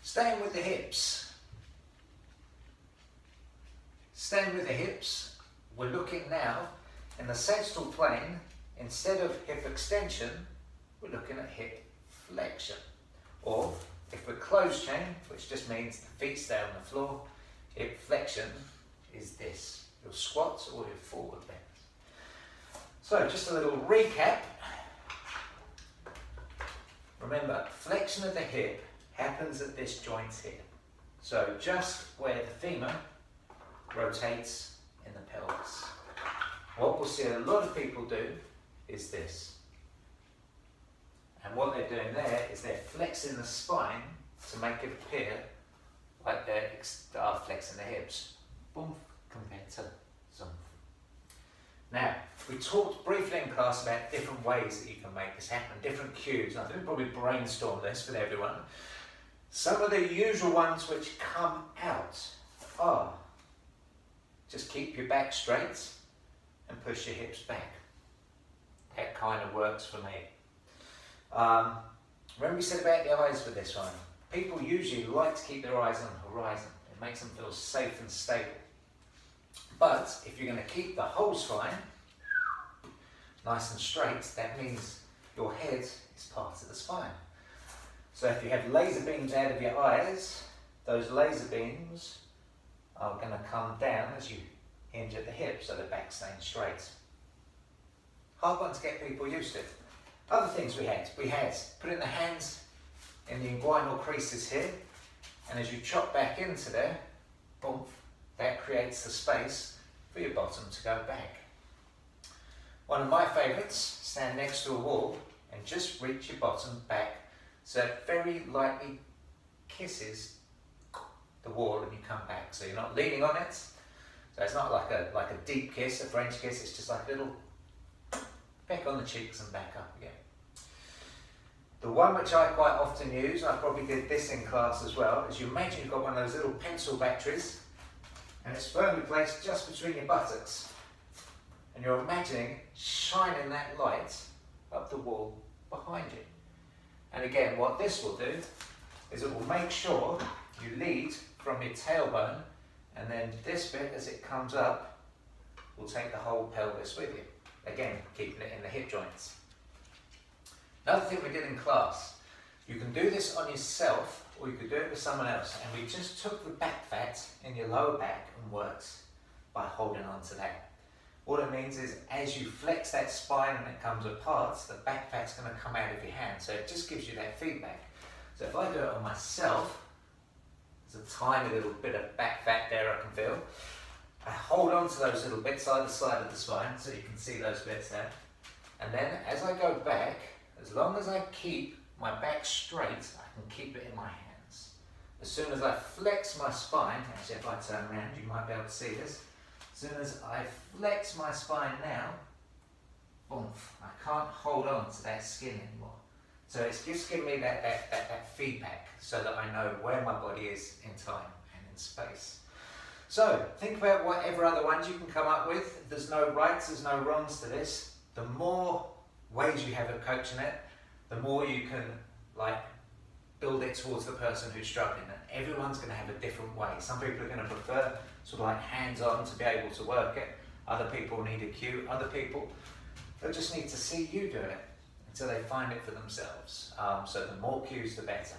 Staying with the hips. Staying with the hips, we're looking now in the sagittal plane. Instead of hip extension, we're looking at hip flexion. Or if we're closed chain, which just means the feet stay on the floor, hip flexion is this, your squats or your forward bend. So just a little recap. Remember, flexion of the hip happens at this joint here. So just where the femur rotates in the pelvis. What we'll see a lot of people do is this. And what they're doing there is they're flexing the spine to make it appear like they are flexing the hips. Boom, compared to zoom. Now, we talked briefly in class about different ways that you can make this happen, different cues. I think we probably brainstorm this with everyone. Some of the usual ones which come out are just keep your back straight and push your hips back. That kind of works for me. Remember we said about the eyes with this one. People usually like to keep their eyes on the horizon. It makes them feel safe and stable. But if you're going to keep the whole spine nice and straight, that means your head is part of the spine. So if you have laser beams out of your eyes, those laser beams are going to come down as you hinge at the hip, so the back's staying straight. Hard one to get people used to. Other things we had putting the hands in the inguinal creases here, and as you chop back into there, boom, that creates the space for your bottom to go back. One of my favourites, stand next to a wall and just reach your bottom back so it very lightly kisses the wall and you come back. So you're not leaning on it, so it's not like a deep kiss, a French kiss, it's just like a little peck on the cheeks and back up again. The one which I quite often use, I probably did this in class as well, is you imagine you've got one of those little pencil batteries and it's firmly placed just between your buttocks. And you're imagining shining that light up the wall behind you. And again, what this will do is it will make sure you lead from your tailbone, and then this bit, as it comes up, will take the whole pelvis with you. Again, keeping it in the hip joints. Another thing we did in class, you can do this on yourself or you could do it with someone else, and we just took the back fat in your lower back and worked by holding on to that. What it means is as you flex that spine and it comes apart, the back fat's going to come out of your hand, so it just gives you that feedback. So if I do it on myself, there's a tiny little bit of back fat there I can feel. I hold on to those little bits either side of the spine so you can see those bits there. And then as I go back, as long as I keep my back straight, I can keep it in my hands. As soon as I flex my spine, actually if I turn around you might be able to see this. As soon as I flex my spine now, boom, I can't hold on to that skin anymore. So it's just giving me that feedback so that I know where my body is in time and in space. So think about whatever other ones you can come up with. There's no rights, there's no wrongs to this. The more ways you have of coaching it, the more you can build it towards the person who's struggling. And everyone's going to have a different way. Some people are going to prefer sort of like hands-on to be able to work it. Other people need a cue. Other people, they just need to see you doing it until they find it for themselves. So the more cues, the better.